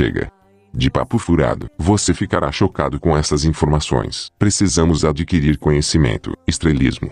chega de papo furado. Você ficará chocado com essas informações. Precisamos adquirir conhecimento. Estrelismo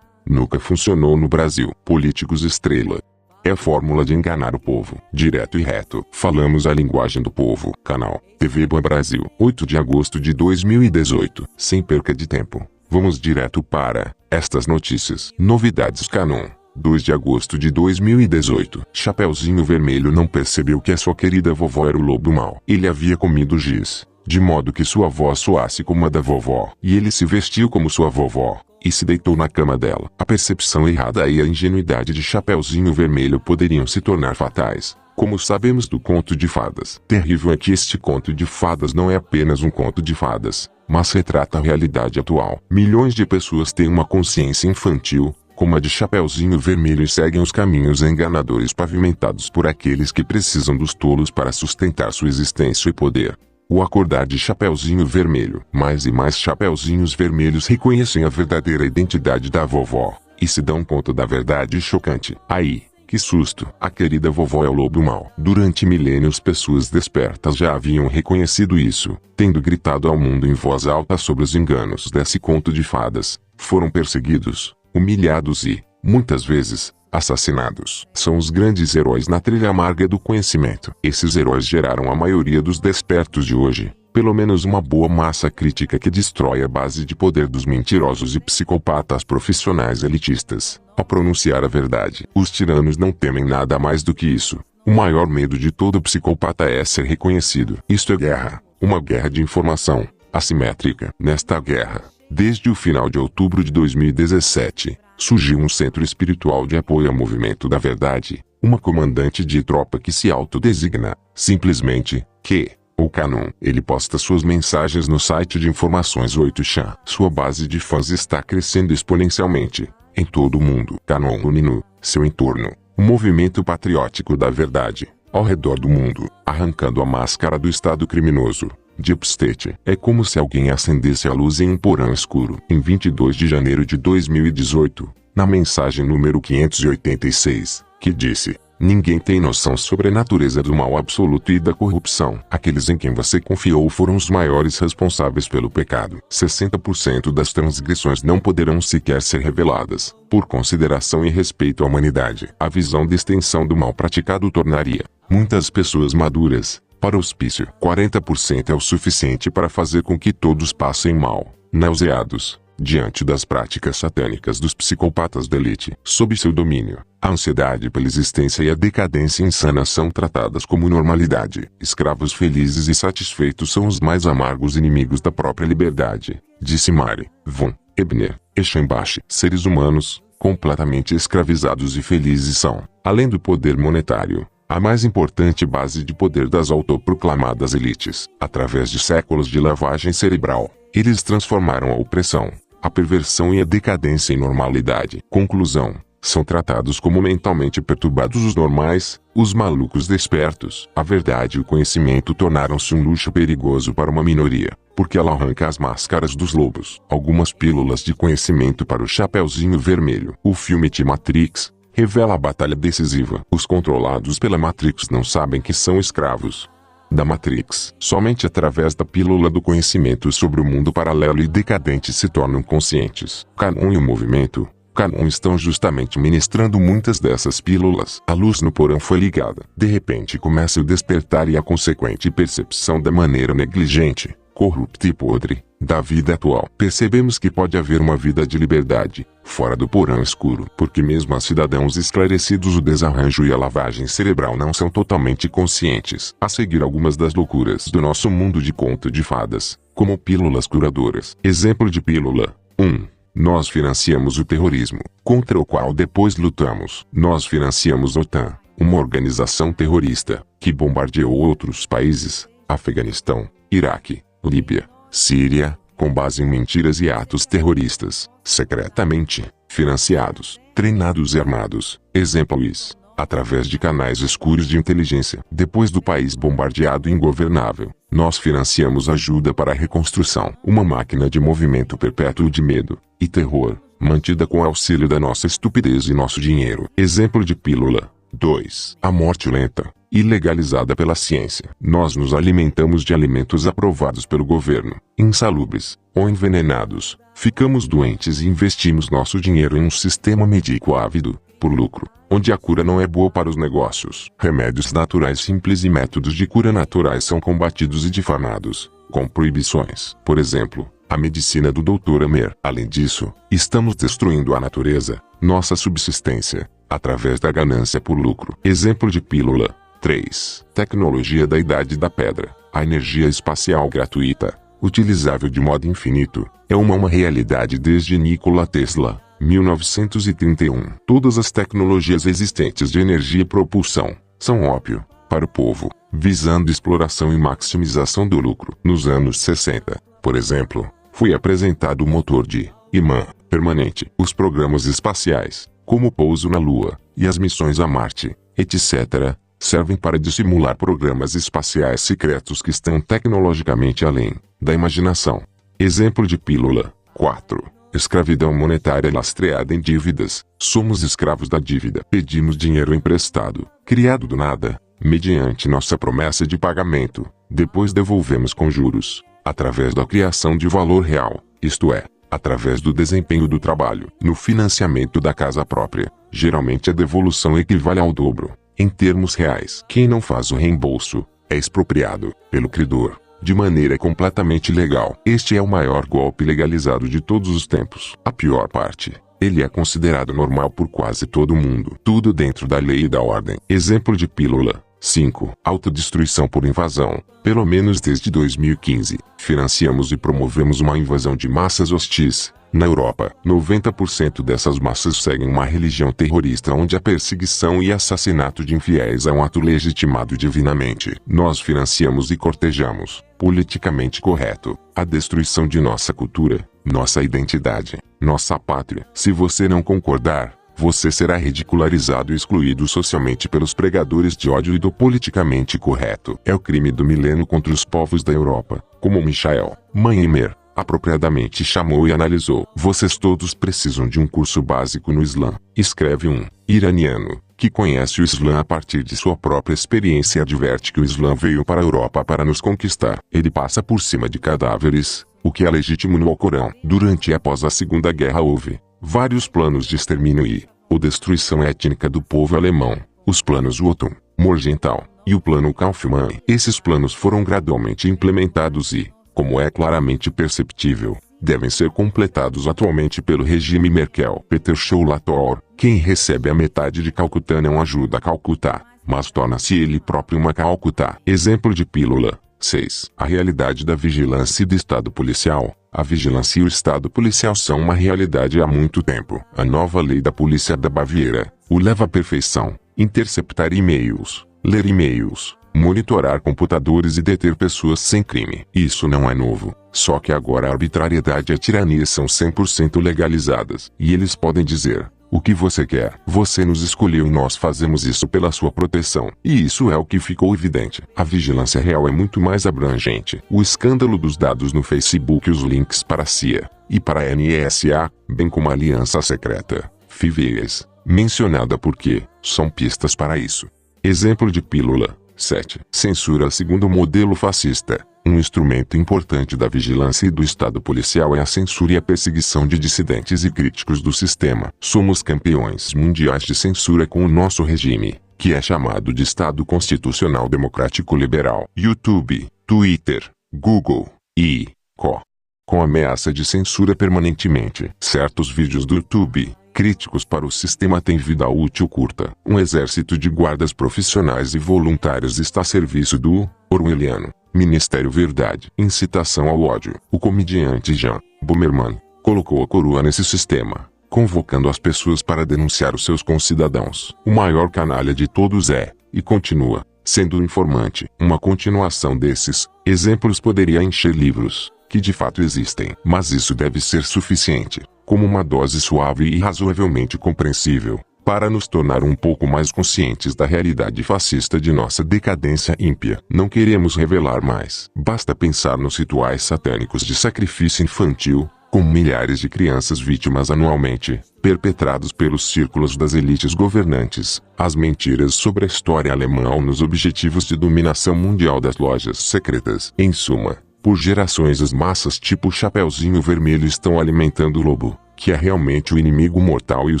nunca funcionou no Brasil. Políticos estrela é a fórmula de enganar o povo. Direto e reto. Falamos a linguagem do povo. Canal TV Boa Brasil. 8 de agosto de 2018. Sem perca de tempo, vamos direto para estas notícias. Novidades Canon. 2 de agosto de 2018. Chapeuzinho Vermelho não percebeu que a sua querida vovó era o lobo mau. Ele havia comido giz, de modo que sua voz soasse como a da vovó. E ele se vestiu como sua vovó e se deitou na cama dela. A percepção errada e a ingenuidade de Chapeuzinho Vermelho poderiam se tornar fatais, como sabemos do conto de fadas. Terrível é que este conto de fadas não é apenas um conto de fadas, mas retrata a realidade atual. Milhões de pessoas têm uma consciência infantil, como a de Chapeuzinho Vermelho, e seguem os caminhos enganadores pavimentados por aqueles que precisam dos tolos para sustentar sua existência e poder. O acordar de Chapeuzinho Vermelho. Mais e mais Chapeuzinhos Vermelhos reconhecem a verdadeira identidade da vovó e se dão conta da verdade chocante. Aí, que susto! A querida vovó é o lobo mau. Durante milênios pessoas despertas já haviam reconhecido isso, tendo gritado ao mundo em voz alta sobre os enganos desse conto de fadas. Foram perseguidos, humilhados e, muitas vezes, assassinados. São os grandes heróis na trilha amarga do conhecimento. Esses heróis geraram a maioria dos despertos de hoje, pelo menos uma boa massa crítica que destrói a base de poder dos mentirosos e psicopatas profissionais elitistas. Ao pronunciar a verdade, os tiranos não temem nada mais do que isso. O maior medo de todo psicopata é ser reconhecido. Isto é guerra, uma guerra de informação, assimétrica. Nesta guerra, desde o final de outubro de 2017, surgiu um centro espiritual de apoio ao movimento da verdade, uma comandante de tropa que se autodesigna, simplesmente, Q, ou Canon. Ele posta suas mensagens no site de informações 8chan. Sua base de fãs está crescendo exponencialmente, em todo o mundo. Canon une no seu entorno o movimento patriótico da verdade, ao redor do mundo, arrancando a máscara do Estado criminoso. Deep State. É como se alguém acendesse a luz em um porão escuro. Em 22 de janeiro de 2018, na mensagem número 586, que disse: ninguém tem noção sobre a natureza do mal absoluto e da corrupção. Aqueles em quem você confiou foram os maiores responsáveis pelo pecado. 60% das transgressões não poderão sequer ser reveladas, por consideração e respeito à humanidade. A visão de extensão do mal praticado tornaria muitas pessoas maduras para o hospício. 40% é o suficiente para fazer com que todos passem mal, nauseados, diante das práticas satânicas dos psicopatas da elite. Sob seu domínio, a ansiedade pela existência e a decadência insana são tratadas como normalidade. Escravos felizes e satisfeitos são os mais amargos inimigos da própria liberdade, disse Mari von Ebner Eschenbach. Seres humanos, completamente escravizados e felizes são, além do poder monetário, a mais importante base de poder das autoproclamadas elites. Através de séculos de lavagem cerebral, eles transformaram a opressão, a perversão e a decadência em normalidade. Conclusão: são tratados como mentalmente perturbados os normais, os malucos despertos. A verdade e o conhecimento tornaram-se um luxo perigoso para uma minoria, porque ela arranca as máscaras dos lobos. Algumas pílulas de conhecimento para o Chapeuzinho Vermelho. O filme The Matrix revela a batalha decisiva. Os controlados pela Matrix não sabem que são escravos da Matrix. Somente através da pílula do conhecimento sobre o mundo paralelo e decadente se tornam conscientes. Canon e o movimento Canon estão justamente ministrando muitas dessas pílulas. A luz no porão foi ligada. De repente começa o despertar e a consequente percepção da maneira negligente, corrupta e podre da vida atual. Percebemos que pode haver uma vida de liberdade fora do porão escuro, porque mesmo a cidadãos esclarecidos o desarranjo e a lavagem cerebral não são totalmente conscientes. A seguir, algumas das loucuras do nosso mundo de conto de fadas, como pílulas curadoras. Exemplo de pílula: 1. Nós financiamos o terrorismo, contra o qual depois lutamos. Nós financiamos a OTAN, uma organização terrorista, que bombardeou outros países, Afeganistão, Iraque, Líbia, Síria, com base em mentiras e atos terroristas, secretamente, financiados, treinados e armados. Exemplos: através de canais escuros de inteligência. Depois do país bombardeado e ingovernável, nós financiamos ajuda para a reconstrução. Uma máquina de movimento perpétuo de medo e terror, mantida com auxílio da nossa estupidez e nosso dinheiro. Exemplo de pílula: 2. A morte lenta, e legalizada pela ciência. Nós nos alimentamos de alimentos aprovados pelo governo, insalubres ou envenenados. Ficamos doentes e investimos nosso dinheiro em um sistema medíocre ávido por lucro, onde a cura não é boa para os negócios. Remédios naturais simples e métodos de cura naturais são combatidos e difamados, com proibições. Por exemplo, a medicina do Dr. Amer. Além disso, estamos destruindo a natureza, nossa subsistência, através da ganância por lucro. Exemplo de pílula. 3. Tecnologia da Idade da Pedra. A energia espacial gratuita, utilizável de modo infinito, é uma realidade desde Nikola Tesla, 1931. Todas as tecnologias existentes de energia e propulsão são ópio para o povo, visando exploração e maximização do lucro. Nos anos 60, por exemplo, foi apresentado o motor de imã permanente. Os programas espaciais, como o pouso na Lua e as missões a Marte, etc., servem para dissimular programas espaciais secretos que estão tecnologicamente além da imaginação. Exemplo de pílula. 4. Escravidão monetária lastreada em dívidas. Somos escravos da dívida. Pedimos dinheiro emprestado, criado do nada, mediante nossa promessa de pagamento. Depois devolvemos com juros, através da criação de valor real, isto é, através do desempenho do trabalho. No financiamento da casa própria, geralmente a devolução equivale ao dobro. Em termos reais, quem não faz o reembolso é expropriado pelo credor, de maneira completamente ilegal. Este é o maior golpe legalizado de todos os tempos. A pior parte, ele é considerado normal por quase todo mundo. Tudo dentro da lei e da ordem. Exemplo de pílula. 5. Autodestruição por invasão. Pelo menos desde 2015, financiamos e promovemos uma invasão de massas hostis. Na Europa, 90% dessas massas seguem uma religião terrorista onde a perseguição e assassinato de infiéis é um ato legitimado divinamente. Nós financiamos e cortejamos, politicamente correto, a destruição de nossa cultura, nossa identidade, nossa pátria. Se você não concordar, você será ridicularizado e excluído socialmente pelos pregadores de ódio e do politicamente correto. É o crime do milênio contra os povos da Europa, como Michael Maimer apropriadamente chamou e analisou. Vocês todos precisam de um curso básico no Islã, escreve um iraniano, que conhece o Islã a partir de sua própria experiência e adverte que o Islã veio para a Europa para nos conquistar. Ele passa por cima de cadáveres, o que é legítimo no Alcorão. Durante e após a Segunda Guerra houve vários planos de extermínio ou destruição étnica do povo alemão, os planos Wotan, Morgenthau, e o plano Kaufmann. Esses planos foram gradualmente implementados e, como é claramente perceptível, devem ser completados atualmente pelo regime Merkel. Peter Shulator, quem recebe a metade de Calcutá não ajuda a Calcutá, mas torna-se ele próprio uma Calcutá. Exemplo de pílula. 6. A realidade da vigilância e do Estado policial. A vigilância e o Estado policial são uma realidade há muito tempo. A nova lei da polícia da Baviera o leva à perfeição. Interceptar e-mails, ler e-mails, monitorar computadores e deter pessoas sem crime. Isso não é novo, só que agora a arbitrariedade e a tirania são 100% legalizadas. E eles podem dizer: o que você quer? Você nos escolheu e nós fazemos isso pela sua proteção. E isso é o que ficou evidente. A vigilância real é muito mais abrangente. O escândalo dos dados no Facebook e os links para a CIA e para a NSA, bem como a aliança secreta, FIVES, mencionada porque são pistas para isso. Exemplo de pílula. 7. Censura segundo o modelo fascista. Um instrumento importante da vigilância e do Estado policial é a censura e a perseguição de dissidentes e críticos do sistema. Somos campeões mundiais de censura com o nosso regime, que é chamado de Estado Constitucional Democrático Liberal. YouTube, Twitter, Google e Co. Com ameaça de censura permanentemente. Certos vídeos do YouTube críticos para o sistema têm vida útil curta. Um exército de guardas profissionais e voluntários está a serviço do orwelliano Ministério Verdade. Incitação ao ódio. O comediante Jan Böhmermann colocou a coroa nesse sistema, convocando as pessoas para denunciar os seus concidadãos. O maior canalha de todos é, e continua, sendo o informante. Uma continuação desses exemplos poderia encher livros, que de fato existem. Mas isso deve ser suficiente, como uma dose suave e razoavelmente compreensível, para nos tornar um pouco mais conscientes da realidade fascista de nossa decadência ímpia. Não queremos revelar mais. Basta pensar nos rituais satânicos de sacrifício infantil, com milhares de crianças vítimas anualmente, perpetrados pelos círculos das elites governantes, as mentiras sobre a história alemã ou nos objetivos de dominação mundial das lojas secretas. Em suma, por gerações as massas tipo Chapeuzinho Vermelho estão alimentando o lobo, que é realmente o inimigo mortal e o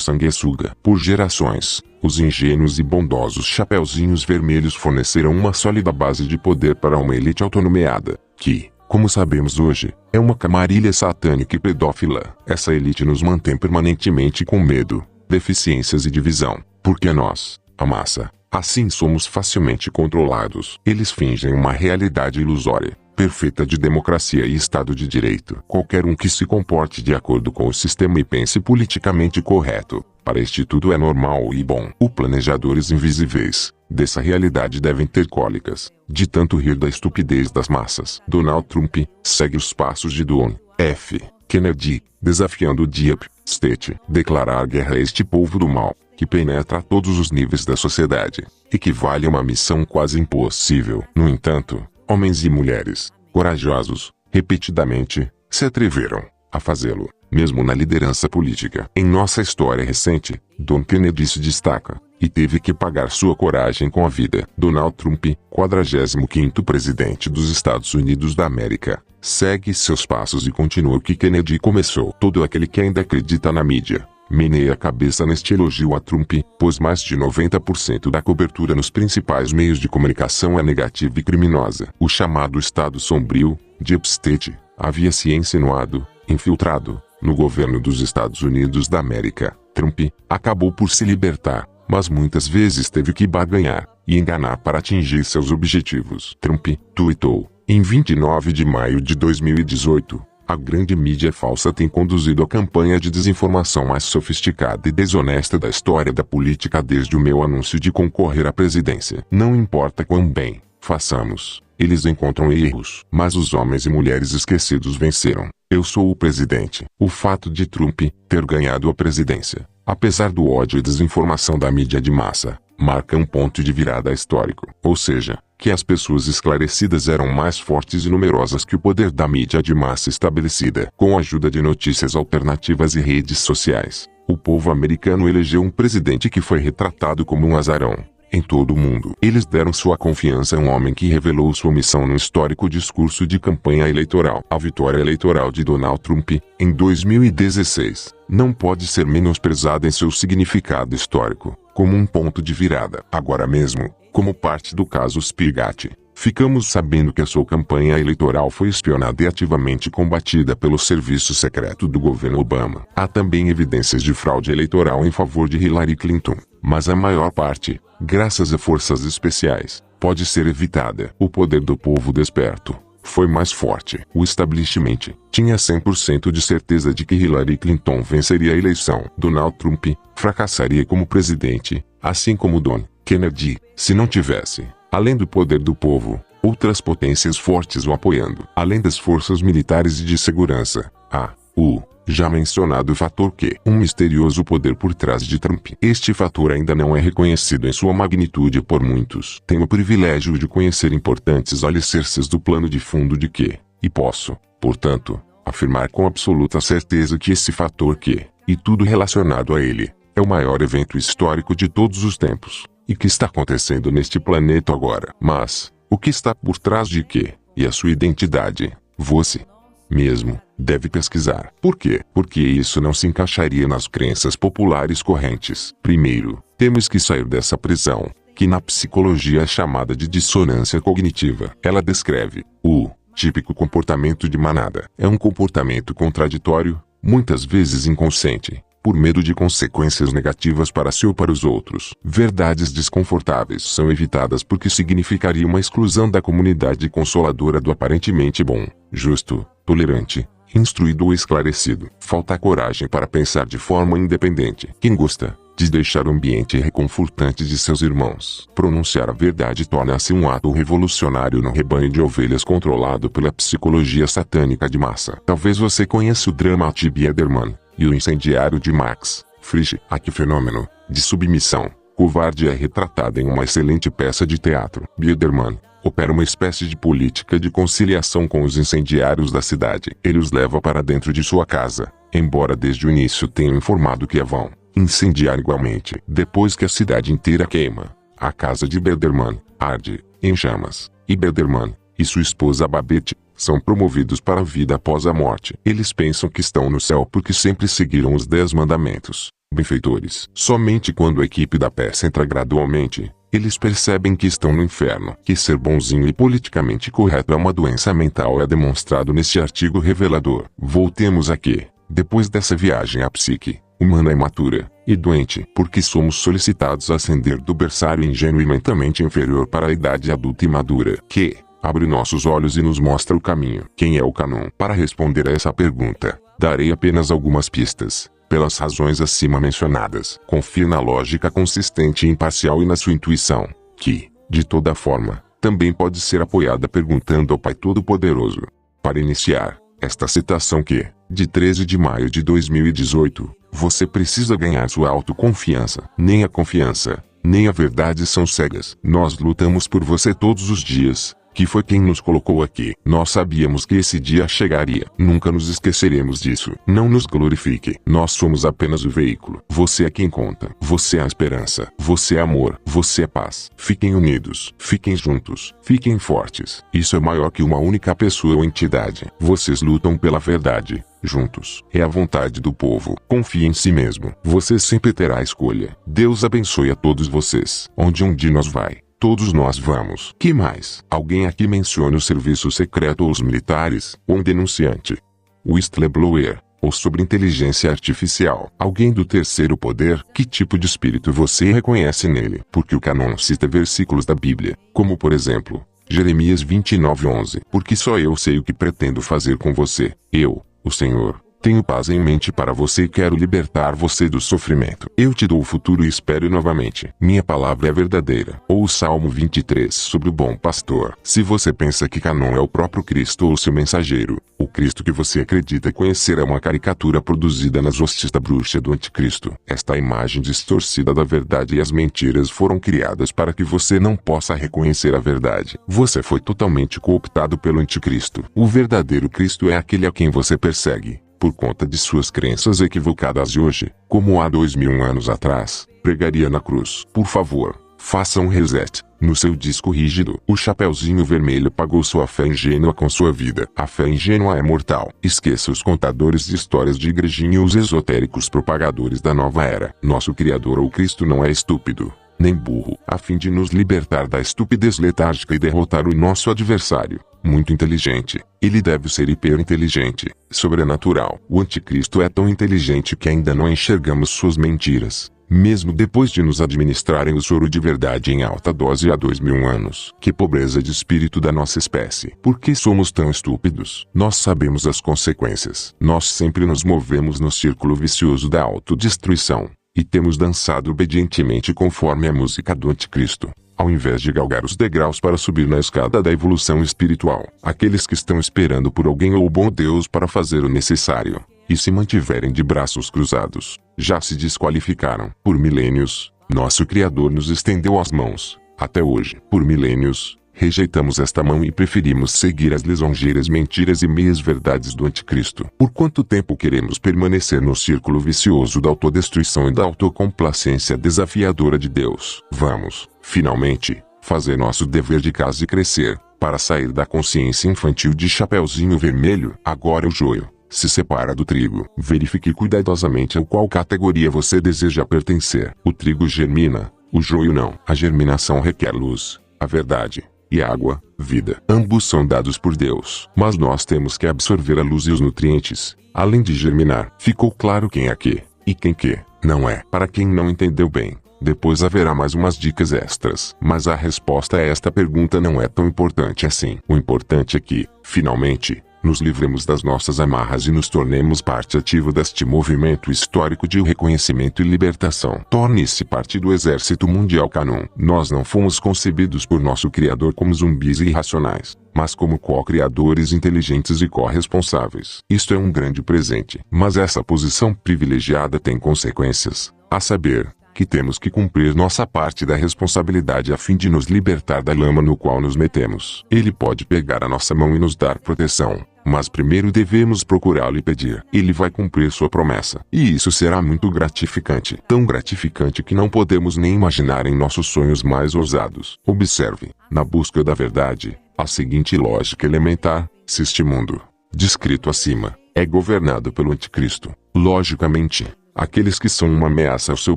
sanguessuga. Por gerações, os ingênuos e bondosos Chapeuzinhos Vermelhos forneceram uma sólida base de poder para uma elite autonomeada, que, como sabemos hoje, é uma camarilha satânica e pedófila. Essa elite nos mantém permanentemente com medo, deficiências e divisão, porque nós, a massa, assim somos facilmente controlados. Eles fingem uma realidade ilusória, perfeita de democracia e Estado de Direito. Qualquer um que se comporte de acordo com o sistema e pense politicamente correto, para este tudo é normal e bom. Os planejadores invisíveis dessa realidade devem ter cólicas, de tanto rir da estupidez das massas. Donald Trump segue os passos de John F. Kennedy, desafiando o Deep State, declarar guerra a este povo do mal, que penetra a todos os níveis da sociedade, equivale a uma missão quase impossível. No entanto, homens e mulheres, corajosos, repetidamente, se atreveram a fazê-lo, mesmo na liderança política. Em nossa história recente, John Kennedy se destaca, e teve que pagar sua coragem com a vida. Donald Trump, 45º presidente dos Estados Unidos da América, segue seus passos e continua o que Kennedy começou. Todo aquele que ainda acredita na mídia meneia a cabeça neste elogio a Trump, pois mais de 90% da cobertura nos principais meios de comunicação é negativa e criminosa. O chamado Estado Sombrio, Deep State, havia se insinuado, infiltrado, no governo dos Estados Unidos da América. Trump acabou por se libertar, mas muitas vezes teve que barganhar e enganar para atingir seus objetivos. Trump tuitou, em 29 de maio de 2018, a grande mídia falsa tem conduzido a campanha de desinformação mais sofisticada e desonesta da história da política desde o meu anúncio de concorrer à presidência. Não importa quão bem façamos, eles encontram erros. Mas os homens e mulheres esquecidos venceram. Eu sou o presidente. O fato de Trump ter ganhado a presidência, apesar do ódio e desinformação da mídia de massa, marca um ponto de virada histórico. Ou seja, que as pessoas esclarecidas eram mais fortes e numerosas que o poder da mídia de massa estabelecida. Com a ajuda de notícias alternativas e redes sociais, o povo americano elegeu um presidente que foi retratado como um azarão em todo o mundo. Eles deram sua confiança a um homem que revelou sua missão no histórico discurso de campanha eleitoral. A vitória eleitoral de Donald Trump, em 2016, não pode ser menosprezada em seu significado histórico, como um ponto de virada. Agora mesmo, como parte do caso Spigatti, ficamos sabendo que a sua campanha eleitoral foi espionada e ativamente combatida pelo serviço secreto do governo Obama. Há também evidências de fraude eleitoral em favor de Hillary Clinton, mas a maior parte, graças a forças especiais, pode ser evitada. O poder do povo desperto foi mais forte. O establishment tinha 100% de certeza de que Hillary Clinton venceria a eleição. Donald Trump fracassaria como presidente, assim como John Kennedy, se não tivesse, além do poder do povo, outras potências fortes o apoiando. Além das forças militares e de segurança, há o já mencionado fator Q, um misterioso poder por trás de Trump. Este fator ainda não é reconhecido em sua magnitude por muitos. Tenho o privilégio de conhecer importantes alicerces do plano de fundo de Q, e posso, portanto, afirmar com absoluta certeza que esse fator Q, e tudo relacionado a ele, é o maior evento histórico de todos os tempos, e que está acontecendo neste planeta agora. Mas, o que está por trás de Q, e a sua identidade, você mesmo deve pesquisar. Por quê? Porque isso não se encaixaria nas crenças populares correntes. Primeiro, temos que sair dessa prisão, que na psicologia é chamada de dissonância cognitiva. Ela descreve o típico comportamento de manada. É um comportamento contraditório, muitas vezes inconsciente, por medo de consequências negativas para si ou para os outros. Verdades desconfortáveis são evitadas porque significaria uma exclusão da comunidade consoladora do aparentemente bom, justo, tolerante, instruído ou esclarecido. Falta coragem para pensar de forma independente. Quem gosta de deixar o ambiente reconfortante de seus irmãos. Pronunciar a verdade torna-se um ato revolucionário no rebanho de ovelhas controlado pela psicologia satânica de massa. Talvez você conheça o drama de Biederman e o incendiário de Max Frisch. A que fenômeno de submissão, covarde é retratada em uma excelente peça de teatro. Biederman opera uma espécie de política de conciliação com os incendiários da cidade. Ele os leva para dentro de sua casa, embora desde o início tenham informado que a vão incendiar igualmente. Depois que a cidade inteira queima, a casa de Biederman arde em chamas, e Biederman e sua esposa Babette são promovidos para a vida após a morte. Eles pensam que estão no céu porque sempre seguiram os 10 mandamentos. Benfeitores. Somente quando a equipe da peça entra gradualmente, eles percebem que estão no inferno. Que ser bonzinho e politicamente correto é uma doença mental é demonstrado neste artigo revelador. Voltemos aqui. Depois dessa viagem à psique humana imatura e doente, porque somos solicitados a ascender do berçário ingênuo e mentalmente inferior para a idade adulta e madura, que abre nossos olhos e nos mostra o caminho. Quem é o Canon? Para responder a essa pergunta, darei apenas algumas pistas. Pelas razões acima mencionadas, confie na lógica consistente e imparcial e na sua intuição, que, de toda forma, também pode ser apoiada perguntando ao Pai Todo-Poderoso. Para iniciar, esta citação que, de 13 de maio de 2018, você precisa ganhar sua autoconfiança. Nem a confiança, nem a verdade são cegas. Nós lutamos por você todos os dias, que foi quem nos colocou aqui. Nós sabíamos que esse dia chegaria. Nunca nos esqueceremos disso. Não nos glorifique. Nós somos apenas o veículo. Você é quem conta. Você é a esperança. Você é amor. Você é paz. Fiquem unidos. Fiquem juntos. Fiquem fortes. Isso é maior que uma única pessoa ou entidade. Vocês lutam pela verdade. Juntos. É a vontade do povo. Confie em si mesmo. Você sempre terá a escolha. Deus abençoe a todos vocês. Onde um de nós vai, todos nós vamos. Que mais? Alguém aqui mencione o serviço secreto ou os militares, ou um denunciante. O whistleblower, ou sobre inteligência artificial. Alguém do terceiro poder, que tipo de espírito você reconhece nele? Porque o Canon cita versículos da Bíblia, como por exemplo, Jeremias 29:11. Porque só eu sei o que pretendo fazer com você. Eu, o Senhor, tenho paz em mente para você e quero libertar você do sofrimento. Eu te dou o futuro e espero novamente. Minha palavra é verdadeira. Ou o Salmo 23 sobre o bom pastor. Se você pensa que Canon é o próprio Cristo ou seu mensageiro, o Cristo que você acredita conhecer é uma caricatura produzida nas hostes da bruxa do anticristo. Esta imagem distorcida da verdade e as mentiras foram criadas para que você não possa reconhecer a verdade. Você foi totalmente cooptado pelo anticristo. O verdadeiro Cristo é aquele a quem você persegue, por conta de suas crenças equivocadas e hoje, como há 2000 anos atrás, pregaria na cruz. Por favor, faça um reset no seu disco rígido. O Chapeuzinho Vermelho pagou sua fé ingênua com sua vida. A fé ingênua é mortal. Esqueça os contadores de histórias de igrejinha e os esotéricos propagadores da nova era. Nosso Criador ou Cristo não é estúpido, nem burro. A fim de nos libertar da estupidez letárgica e derrotar o nosso adversário, muito inteligente, ele deve ser hiperinteligente, sobrenatural. O anticristo é tão inteligente que ainda não enxergamos suas mentiras, mesmo depois de nos administrarem o soro de verdade em alta dose há 2000 anos. Que pobreza de espírito da nossa espécie. Por que somos tão estúpidos? Nós sabemos as consequências. Nós sempre nos movemos no círculo vicioso da autodestruição, e temos dançado obedientemente conforme a música do anticristo, ao invés de galgar os degraus para subir na escada da evolução espiritual. Aqueles que estão esperando por alguém ou o bom Deus para fazer o necessário, e se mantiverem de braços cruzados, já se desqualificaram. Por milênios, nosso Criador nos estendeu as mãos. Até hoje, por milênios, rejeitamos esta mão e preferimos seguir as lisonjeiras mentiras e meias verdades do anticristo. Por quanto tempo queremos permanecer no círculo vicioso da autodestruição e da autocomplacência desafiadora de Deus? Vamos, finalmente, fazer nosso dever de casa e crescer, para sair da consciência infantil de Chapeuzinho Vermelho. Agora o joio se separa do trigo. Verifique cuidadosamente a qual categoria você deseja pertencer. O trigo germina, o joio não. A germinação requer luz, a verdade, e água, vida. Ambos são dados por Deus, mas nós temos que absorver a luz e os nutrientes, além de germinar. Ficou claro quem é que, e quem que não é? Para quem não entendeu bem, depois haverá mais umas dicas extras. Mas a resposta a esta pergunta não é tão importante assim. O importante é que, finalmente, nos livremos das nossas amarras e nos tornemos parte ativa deste movimento histórico de reconhecimento e libertação. Torne-se parte do exército mundial Canon. Nós não fomos concebidos por nosso Criador como zumbis irracionais, mas como co-criadores inteligentes e corresponsáveis. Isto é um grande presente. Mas essa posição privilegiada tem consequências, a saber, que temos que cumprir nossa parte da responsabilidade a fim de nos libertar da lama no qual nos metemos. Ele pode pegar a nossa mão e nos dar proteção, mas primeiro devemos procurá-lo e pedir. Ele vai cumprir sua promessa. E isso será muito gratificante. Tão gratificante que não podemos nem imaginar em nossos sonhos mais ousados. Observe, na busca da verdade, a seguinte lógica elementar: se este mundo, descrito acima, é governado pelo anticristo, logicamente, aqueles que são uma ameaça ao seu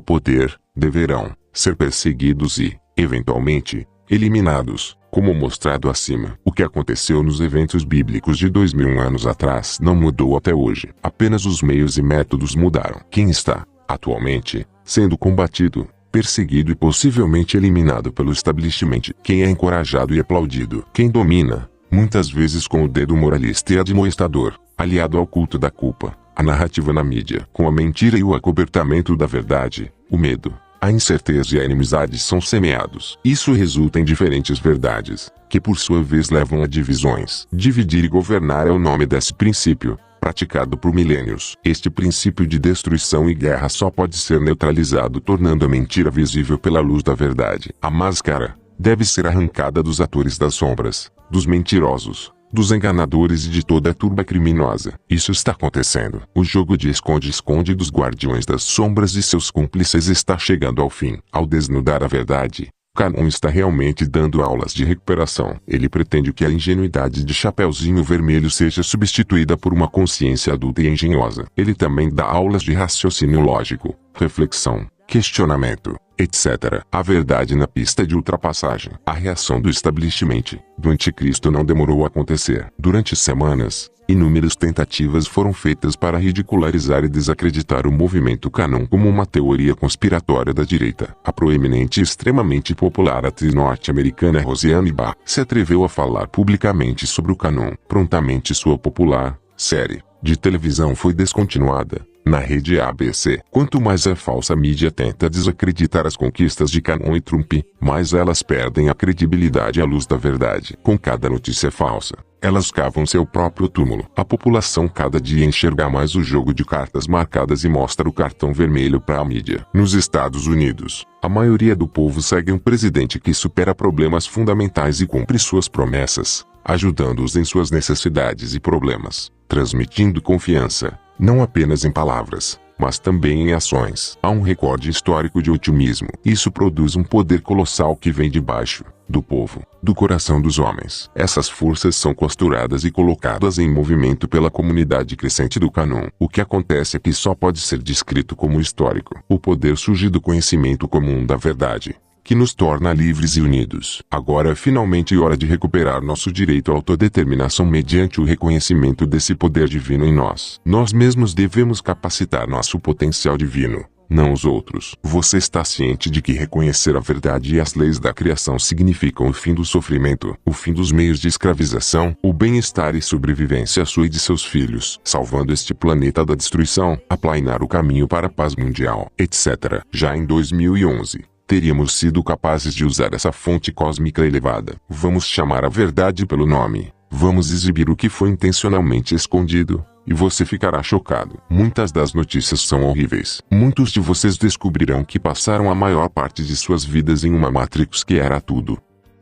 poder, deverão ser perseguidos e, eventualmente, eliminados, como mostrado acima. O que aconteceu nos eventos bíblicos de 2000 anos atrás não mudou até hoje. Apenas os meios e métodos mudaram. Quem está, atualmente, sendo combatido, perseguido e possivelmente eliminado pelo establishment? Quem é encorajado e aplaudido? Quem domina, muitas vezes com o dedo moralista e admoestador, aliado ao culto da culpa, a narrativa na mídia, com a mentira e o acobertamento da verdade, o medo, a incerteza e a inimizade são semeados. Isso resulta em diferentes verdades, que por sua vez levam a divisões. Dividir e governar é o nome desse princípio, praticado por milênios. Este princípio de destruição e guerra só pode ser neutralizado tornando a mentira visível pela luz da verdade. A máscara deve ser arrancada dos atores das sombras, dos mentirosos, dos enganadores e de toda a turba criminosa. Isso está acontecendo. O jogo de esconde-esconde dos guardiões das sombras e seus cúmplices está chegando ao fim. Ao desnudar a verdade, Canon está realmente dando aulas de recuperação. Ele pretende que a ingenuidade de Chapeuzinho Vermelho seja substituída por uma consciência adulta e engenhosa. Ele também dá aulas de raciocínio lógico, reflexão, questionamento, etc. A verdade na pista de ultrapassagem. A reação do establishment, do anticristo, não demorou a acontecer. Durante semanas, inúmeras tentativas foram feitas para ridicularizar e desacreditar o movimento Canon como uma teoria conspiratória da direita. A proeminente e extremamente popular atriz norte-americana Roseanne Barr se atreveu a falar publicamente sobre o Canon. Prontamente sua popular série de televisão foi descontinuada na rede ABC. Quanto mais a falsa mídia tenta desacreditar as conquistas de Canon e Trump, mais elas perdem a credibilidade à luz da verdade. Com cada notícia falsa, elas cavam seu próprio túmulo. A população cada dia enxerga mais o jogo de cartas marcadas e mostra o cartão vermelho para a mídia. Nos Estados Unidos, a maioria do povo segue um presidente que supera problemas fundamentais e cumpre suas promessas, ajudando-os em suas necessidades e problemas, transmitindo confiança, não apenas em palavras, mas também em ações. Há um recorde histórico de otimismo. Isso produz um poder colossal que vem de baixo, do povo, do coração dos homens. Essas forças são costuradas e colocadas em movimento pela comunidade crescente do Canon. O que acontece é que só pode ser descrito como histórico. O poder surge do conhecimento comum da verdade, que nos torna livres e unidos. Agora é finalmente hora de recuperar nosso direito à autodeterminação mediante o reconhecimento desse poder divino em nós. Nós mesmos devemos capacitar nosso potencial divino, não os outros. Você está ciente de que reconhecer a verdade e as leis da criação significam o fim do sofrimento, o fim dos meios de escravização, o bem-estar e sobrevivência sua e de seus filhos, salvando este planeta da destruição, aplainar o caminho para a paz mundial, etc. Já em 2011, teríamos sido capazes de usar essa fonte cósmica elevada. Vamos chamar a verdade pelo nome. Vamos exibir o que foi intencionalmente escondido, e você ficará chocado. Muitas das notícias são horríveis. Muitos de vocês descobrirão que passaram a maior parte de suas vidas em uma Matrix que era tudo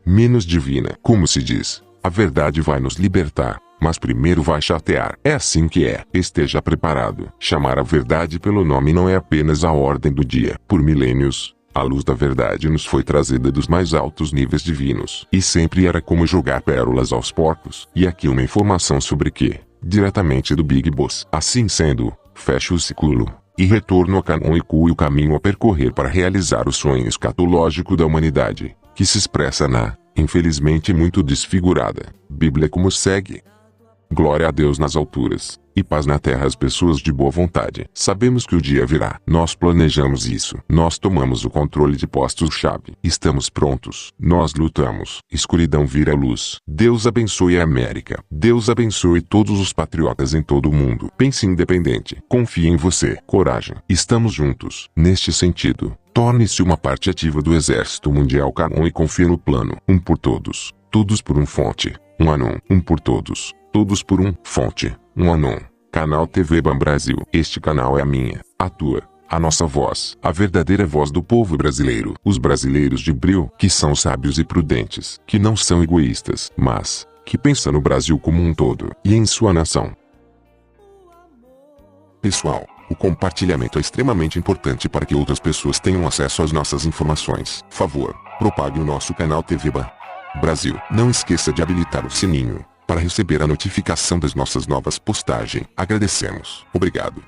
menos divina. Como se diz, a verdade vai nos libertar, mas primeiro vai chatear. É assim que é. Esteja preparado. Chamar a verdade pelo nome não é apenas a ordem do dia. Por milênios, a luz da verdade nos foi trazida dos mais altos níveis divinos. E sempre era como jogar pérolas aos porcos. E aqui uma informação sobre que, diretamente do Big Boss. Assim sendo, fecho o ciclo, e retorno a Canon e cuo o caminho a percorrer para realizar o sonho escatológico da humanidade, que se expressa na, infelizmente muito desfigurada, Bíblia como segue. Glória a Deus nas alturas, e paz na terra às pessoas de boa vontade. Sabemos que o dia virá. Nós planejamos isso. Nós tomamos o controle de postos-chave. Estamos prontos. Nós lutamos. Escuridão vira luz. Deus abençoe a América. Deus abençoe todos os patriotas em todo o mundo. Pense independente. Confie em você. Coragem. Estamos juntos. Neste sentido, torne-se uma parte ativa do Exército Mundial Canon e confie no plano. Um por todos. Todos por um fonte. Um Anon. Um por todos. Todos por um fonte. Um Anon. Canal TV Ban Brasil. Este canal é a minha, a tua, A nossa voz, a verdadeira voz do povo brasileiro. Os brasileiros de brio, que são sábios e prudentes, que não são egoístas, mas que pensam no Brasil como um todo e em sua nação. Pessoal, o compartilhamento é extremamente importante para que outras pessoas tenham acesso às nossas informações. Favor, propague o nosso canal TV Brasil. Não esqueça de habilitar o sininho para receber a notificação das nossas novas postagens. Agradecemos. Obrigado.